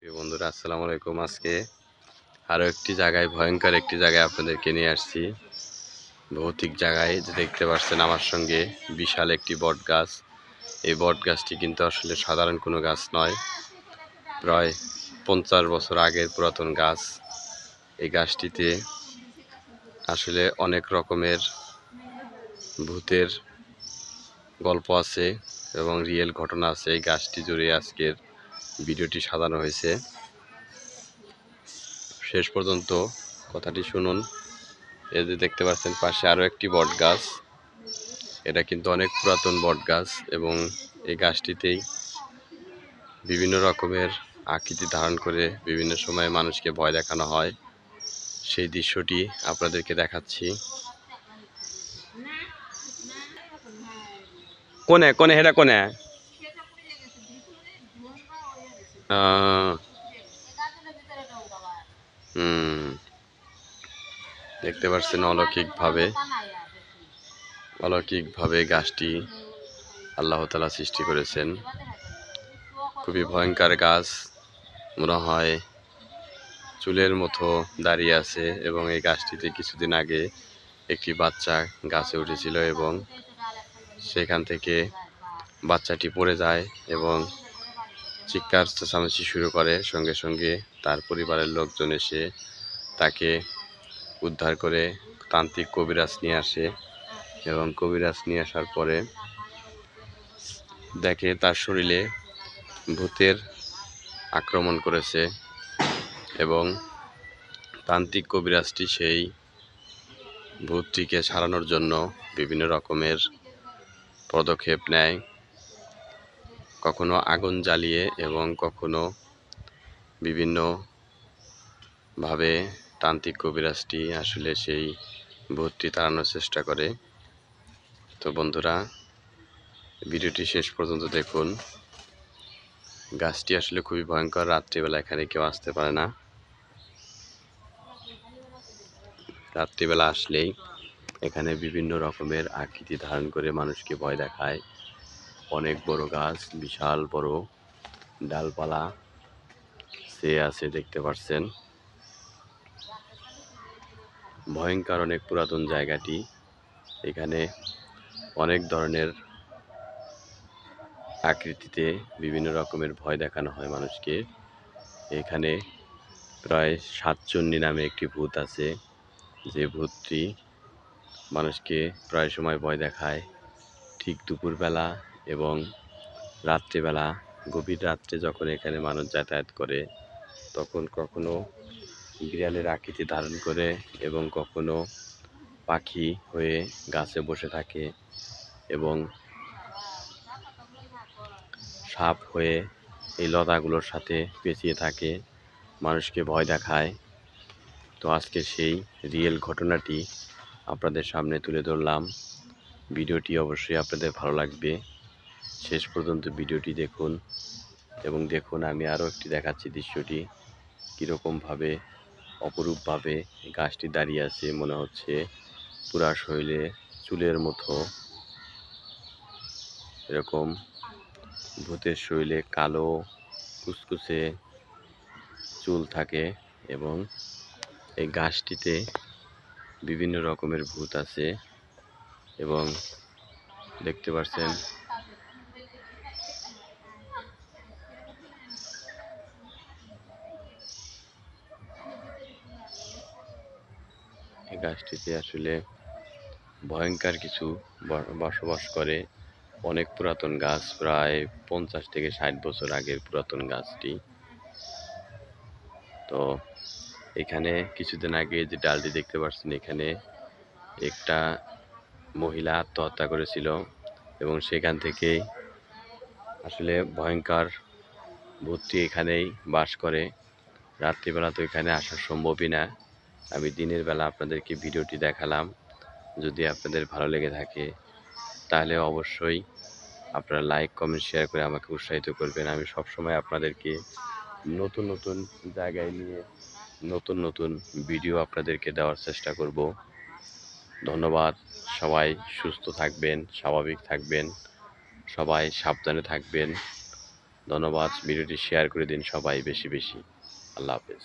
প্রিয় বন্ধুরা, আসসালামু আলাইকুম। আজকে আরও একটি জায়গায়, ভয়ঙ্কর একটি জায়গায় আপনাদেরকে নিয়ে আসছি। ভৌতিক জায়গায় যে দেখতে পাচ্ছেন আমার সঙ্গে বিশাল একটি বট গাছ। এই বট গাছটি কিন্তু আসলে সাধারণ কোনো গাছ নয়, প্রায় 50 বছর আগের পুরাতন গাছ। এই গাছটিতে আসলে অনেক রকমের ভূতের গল্প আছে এবং রিয়েল ঘটনা আছে। এই গাছটি জুড়ে আজকের ভিডিওটি সাজানো হয়েছে। শেষ পর্যন্ত কথাটি শুনুন। এই যে দেখতে পাচ্ছেন পাশে আরও একটি বট গাছ। এটা কিন্তু অনেক পুরাতন বট গাছ এবং এই গাছটিতেই বিভিন্ন রকমের আকৃতি ধারণ করে বিভিন্ন সময়ে মানুষকে ভয় দেখানো হয়। সেই দৃশ্যটি আপনাদেরকে দেখাচ্ছি। কোনে কোনে হেটা কোনে দেখতে পাচ্ছেন অলৌকিকভাবে গাছটি আল্লাহ তাআলা সৃষ্টি করেছেন। খুবই ভয়ঙ্কর গাছ, মনে হয় চুলের মতো দাঁড়িয়ে আছে এবং এই গাছটিতে কিছুদিন আগে একটি বাচ্চা গাছে উঠেছিল এবং সেখান থেকে বাচ্চাটি পড়ে যায় এবং চিৎকার চেঁচামেচি শুরু করে। সঙ্গে সঙ্গে তার পরিবারের লোকজন এসে তাকে উদ্ধার করে তান্ত্রিক কবিরাজ নিয়ে আসে এবং কবিরাজ নিয়ে আসার পরে দেখে তার শরীরে ভূতের আক্রমণ করেছে এবং তান্ত্রিক কবিরাজটি সেই ভূতটিকে ছাড়ানোর জন্য বিভিন্ন রকমের পদক্ষেপ নেয়, কখনো আগুন জ্বালিয়ে এবং কখনো বিভিন্নভাবে তান্ত্রিক কবিরাজটি আসলে সেই ভূতটি তাড়ানোর চেষ্টা করে। তো বন্ধুরা, ভিডিওটি শেষ পর্যন্ত দেখুন। গাছটি আসলে খুবই ভয়ঙ্কর। রাত্রিবেলা এখানে কেউ আসতে পারে না। রাত্রিবেলা আসলেই এখানে বিভিন্ন রকমের আকৃতি ধারণ করে মানুষকে ভয় দেখায়। অনেক বড় গাছ, বিশাল বড় ডালপালা সে আছে, দেখতে পাচ্ছেন। ভয়ঙ্কর অনেক পুরাতন জায়গাটি। এখানে অনেক ধরনের আকৃতিতে বিভিন্ন রকমের ভয় দেখানো হয় মানুষকে। এখানে প্রায় সাতচন্নী নামে একটি ভূত আছে, যে ভূতটি মানুষকে প্রায় সময় ভয় দেখায়। ঠিক দুপুরবেলা এবং রাত্রিবেলা, গভীর রাত্রে যখন এখানে মানুষ যাতায়াত করে, তখন কখনো বিড়ালের আকৃতি ধারণ করে এবং কখনো পাখি হয়ে গাছে বসে থাকে এবং সাপ হয়ে এই লতাগুলোর সাথে পেঁচিয়ে থাকে, মানুষকে ভয় দেখায়। তো আজকে সেই রিয়েল ঘটনাটি আপনাদের সামনে তুলে ধরলাম। ভিডিওটি অবশ্যই আপনাদের ভালো লাগবে। শেষ পর্যন্ত ভিডিওটি দেখুন এবং দেখুন আমি আরও একটি দেখাচ্ছি দৃশ্যটি কীরকমভাবে অপরূপভাবে গাছটি দাঁড়িয়ে আছে। মনে হচ্ছে পুরা শরীরে চুলের মতো, এরকম ভূতের শরীরে কালো কুচকুচে চুল থাকে এবং এই গাছটিতে বিভিন্ন রকমের ভূত আছে এবং দেখতে পাচ্ছেন এই গাছটিতে আসলে ভয়ঙ্কর কিছু বসবাস করে। অনেক পুরাতন গাছ, প্রায় 50 থেকে 60 বছর আগের পুরাতন গাছটি। তো এখানে কিছুদিন আগে যে ডালটি দেখতে পাচ্ছেন, এখানে একটা মহিলা আত্মহত্যা করেছিল এবং সেখান থেকে আসলে ভয়ঙ্কর ভূতটি এখানেই বাস করে। রাত্রিবেলা তো এখানে আসা সম্ভবই না। আমি দিনের বেলা আপনাদেরকে ভিডিওটি দেখালাম। যদি আপনাদের ভালো লেগে থাকে তাহলে অবশ্যই আপনারা লাইক, কমেন্ট, শেয়ার করে আমাকে উৎসাহিত করবেন। আমি সবসময় আপনাদেরকে নতুন নতুন জায়গায় নিয়ে নতুন নতুন ভিডিও আপনাদেরকে দেওয়ার চেষ্টা করব। ধন্যবাদ। সবাই সুস্থ থাকবেন, স্বাভাবিক থাকবেন, সবাই সাবধানে থাকবেন। ধন্যবাদ। ভিডিওটি শেয়ার করে দিন সবাই বেশি বেশি। আল্লাহ হাফেজ।